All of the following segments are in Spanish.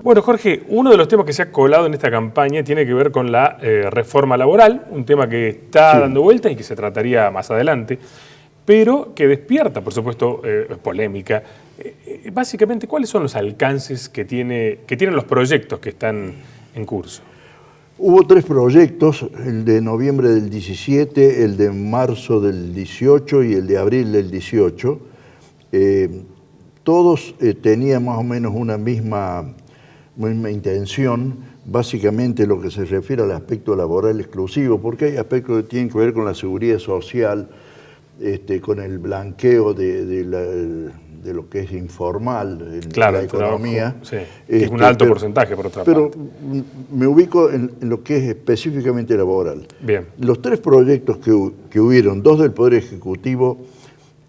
Bueno, Jorge, uno de los temas que se ha colado en esta campaña tiene que ver con la reforma laboral, un tema que está dando vueltas y que se trataría más adelante, pero que despierta, por supuesto, polémica. Básicamente, ¿cuáles son los alcances que tienen los proyectos que están en curso? Hubo 3 proyectos, el de noviembre del 17, el de marzo del 18 y el de abril del 18. Todos tenían más o menos una misma intención, básicamente lo que se refiere al aspecto laboral exclusivo, porque hay aspectos que tienen que ver con la seguridad social, con el blanqueo de lo que es informal en la economía. Trabajo, sí, que es un alto porcentaje, por otra parte. Pero me ubico en lo que es específicamente laboral. Bien. Los 3 proyectos que hubieron, 2 del Poder Ejecutivo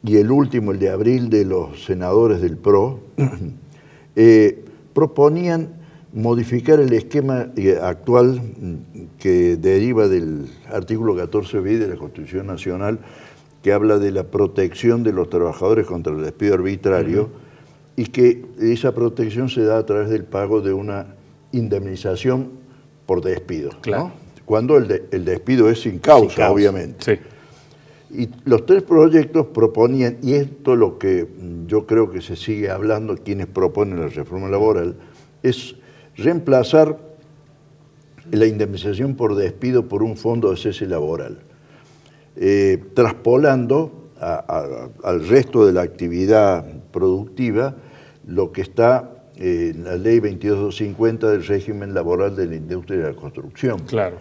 y el último, el de abril, de los senadores del PRO, proponían modificar el esquema actual que deriva del artículo 14 bis de la Constitución Nacional, que habla de la protección de los trabajadores contra el despido arbitrario, y que esa protección se da a través del pago de una indemnización por despido, claro, ¿no? Cuando el despido es sin causa, obviamente. Sí. Y los 3 proyectos proponían, y esto es lo que yo creo que se sigue hablando quienes proponen la reforma laboral, es reemplazar la indemnización por despido por un fondo de cese laboral, traspolando al resto de la actividad productiva lo que está en la ley 22250 del régimen laboral de la industria de la construcción. Claro.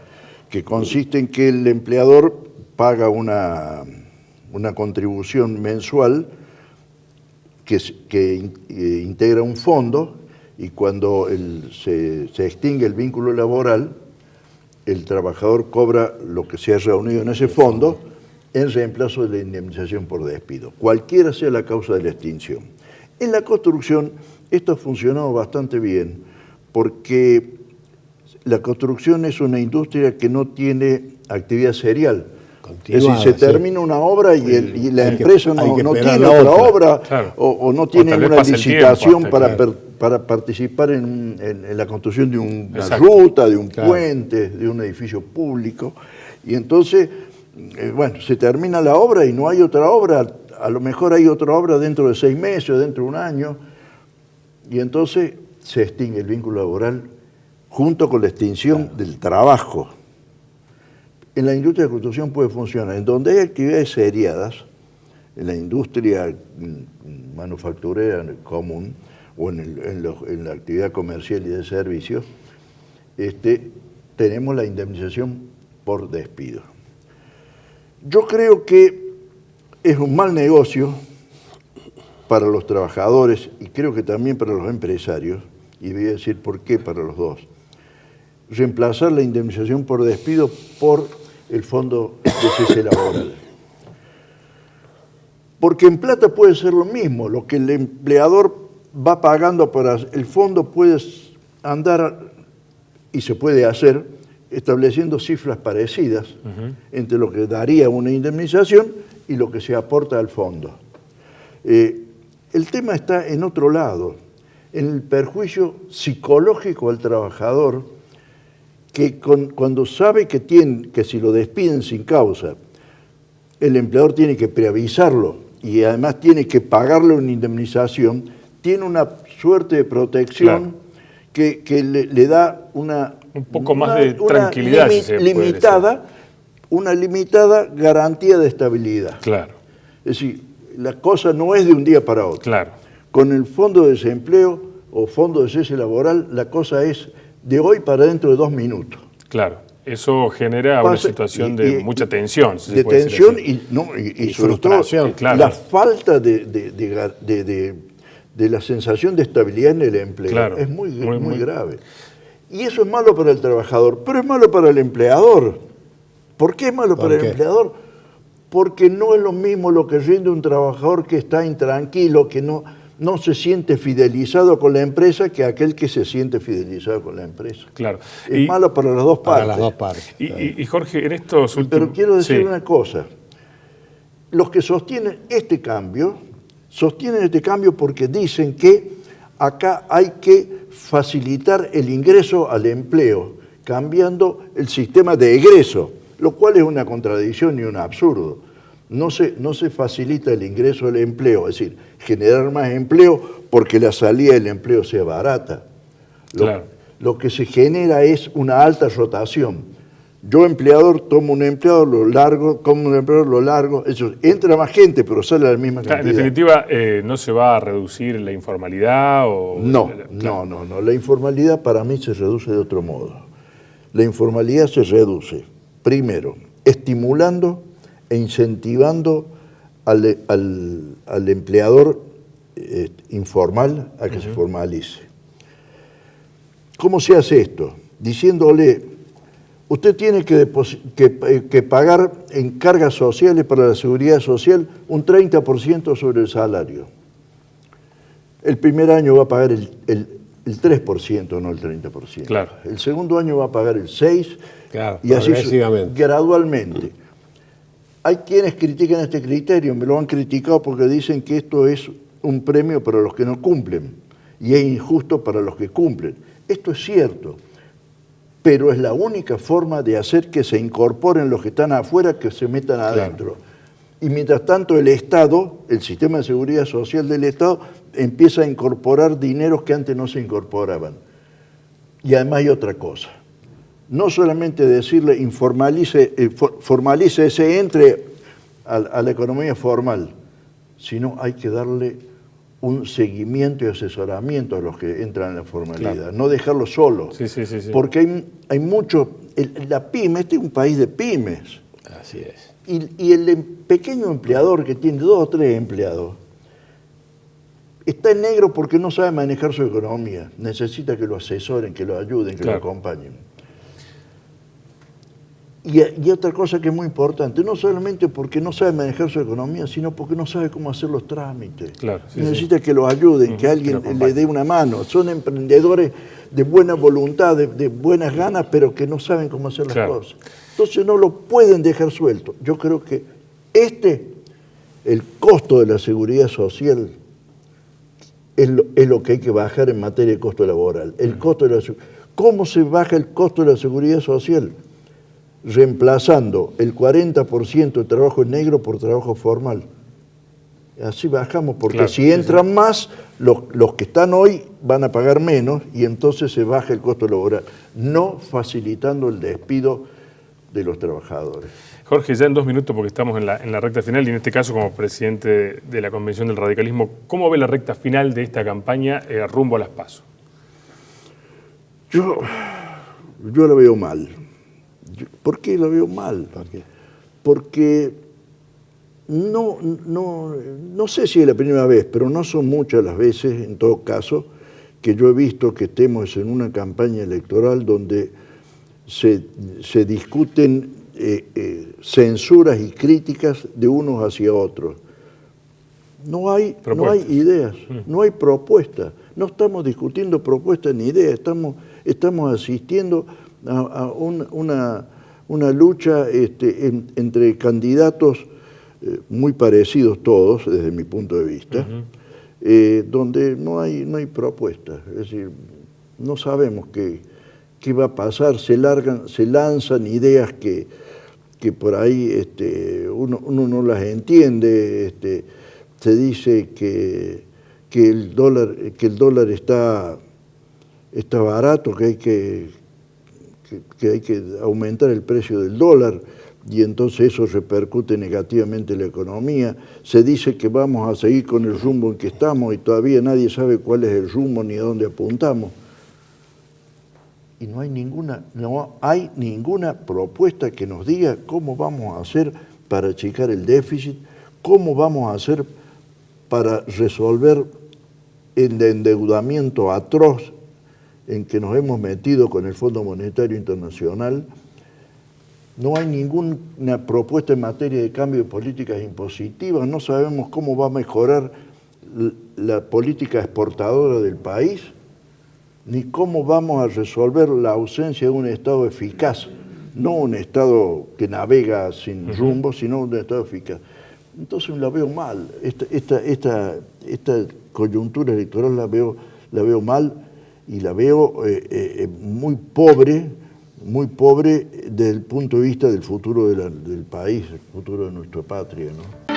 Que consiste en que el empleador paga una contribución mensual que integra un fondo, y cuando se extingue el vínculo laboral, el trabajador cobra lo que se ha reunido en ese fondo en reemplazo de la indemnización por despido, cualquiera sea la causa de la extinción. En la construcción esto ha funcionado bastante bien, porque la construcción es una industria que no tiene actividad serial. Es decir, se termina una obra y la empresa no tiene otra obra, claro, o no tiene una licitación para participar en la construcción de una ruta, de un puente, de un edificio público. Y entonces, bueno, se termina la obra y no hay otra obra. A lo mejor hay otra obra dentro de 6 meses o dentro de un año. Y entonces se extingue el vínculo laboral junto con la extinción del trabajo. En la industria de construcción puede funcionar. En donde hay actividades seriadas, en la industria manufacturera común o en la actividad comercial y de servicios, tenemos la indemnización por despido. Yo creo que es un mal negocio para los trabajadores y creo que también para los empresarios, y voy a decir por qué para los dos, reemplazar la indemnización por despido por el fondo de cese laboral. Porque en plata puede ser lo mismo, lo que el empleador va pagando para el fondo puede andar y se puede hacer estableciendo cifras parecidas entre lo que daría una indemnización y lo que se aporta al fondo. El tema está en otro lado, en el perjuicio psicológico al trabajador, que cuando sabe que si lo despiden sin causa, el empleador tiene que preavisarlo y además tiene que pagarle una indemnización, tiene una suerte de protección, claro, que le da un poco más de tranquilidad, una limitada garantía de estabilidad. Claro. Es decir, la cosa no es de un día para otro. Claro. Con el fondo de desempleo o fondo de cese laboral, la cosa es de hoy para dentro de 2 minutos. Claro, eso genera una situación de mucha tensión. De tensión y sobre todo la falta de la sensación de estabilidad en el empleo. Claro, es muy grave. Y eso es malo para el trabajador, pero es malo para el empleador. ¿Por qué es malo para el empleador? Porque no es lo mismo lo que rinde un trabajador que está intranquilo, que no se siente fidelizado con la empresa, que aquel que se siente fidelizado con la empresa. Claro. Es malo para las dos partes. Para las dos partes. Y Jorge, en estos últimos... Pero quiero decir una cosa. Los que sostienen este cambio porque dicen que acá hay que facilitar el ingreso al empleo, cambiando el sistema de egreso, lo cual es una contradicción y un absurdo. No se facilita el ingreso al empleo, es decir, generar más empleo porque la salida del empleo sea barata. Lo que se genera es una alta rotación. Yo, empleador, tomo un empleado, lo largo, como un empleador, lo largo. Eso, entra más gente, pero sale la misma cantidad. En definitiva, ¿no se va a reducir la informalidad? No. La informalidad para mí se reduce de otro modo. La informalidad se reduce, primero, estimulando e incentivando al empleador informal a que se formalice. ¿Cómo se hace esto? Diciéndole, usted tiene que pagar en cargas sociales para la seguridad social un 30% sobre el salario. El primer año va a pagar el 3%, no el 30%. Claro. El segundo año va a pagar el 6%, claro, y así gradualmente. Hay quienes critican este criterio, me lo han criticado porque dicen que esto es un premio para los que no cumplen y es injusto para los que cumplen. Esto es cierto, pero es la única forma de hacer que se incorporen los que están afuera, que se metan adentro. Claro. Y mientras tanto el Estado, el sistema de seguridad social del Estado, empieza a incorporar dineros que antes no se incorporaban. Y además hay otra cosa. No solamente decirle formalícese, entre a la economía formal, sino hay que darle un seguimiento y asesoramiento a los que entran en la formalidad, claro. No dejarlo solo, sí. Porque hay mucho, la pyme, este es un país de pymes. Así es. Y el pequeño empleador que tiene 2 o 3 empleados, está en negro porque no sabe manejar su economía, necesita que lo asesoren, que lo ayuden, que claro. Lo acompañen. Y otra cosa que es muy importante, no solamente porque no sabe manejar su economía, sino porque no sabe cómo hacer los trámites. Claro, necesita que lo ayuden, que alguien le dé una mano. Son emprendedores de buena voluntad, de buenas ganas, pero que no saben cómo hacer las cosas. Entonces no lo pueden dejar suelto. Yo creo que el costo de la seguridad social es lo que hay que bajar en materia de costo laboral. ¿Cómo se baja el costo de la seguridad social? Reemplazando el 40% de trabajo en negro por trabajo formal. Así bajamos, porque si entran más, los que están hoy van a pagar menos y entonces se baja el costo laboral, no facilitando el despido de los trabajadores. Jorge, ya en 2 minutos, porque estamos en la recta final, y en este caso como presidente de la Convención del Radicalismo, ¿cómo ve la recta final de esta campaña rumbo a las PASO? Yo la veo mal. ¿Por qué la veo mal? Porque no sé si es la primera vez, pero no son muchas las veces, en todo caso, que yo he visto que estemos en una campaña electoral donde se discuten censuras y críticas de unos hacia otros. No hay ideas, no hay propuestas. No estamos discutiendo propuestas ni ideas, estamos asistiendo a una lucha entre candidatos muy parecidos todos, desde mi punto de vista, donde no hay propuestas. Es decir, no sabemos qué va a pasar, se lanzan ideas que por ahí uno no las entiende. Se dice que el dólar está barato, que hay que aumentar el precio del dólar y entonces eso repercute negativamente en la economía. Se dice que vamos a seguir con el rumbo en que estamos y todavía nadie sabe cuál es el rumbo ni a dónde apuntamos. Y no hay ninguna propuesta que nos diga cómo vamos a hacer para achicar el déficit, cómo vamos a hacer para resolver el endeudamiento atroz en que nos hemos metido con el Fondo Monetario Internacional. No hay ninguna propuesta en materia de cambio de políticas impositivas, no sabemos cómo va a mejorar la política exportadora del país, ni cómo vamos a resolver la ausencia de un Estado eficaz, no un Estado que navega sin rumbo, sino un Estado eficaz. Entonces la veo mal, esta coyuntura electoral la veo mal. y la veo muy pobre desde el punto de vista del futuro del país, el futuro de nuestra patria, ¿no?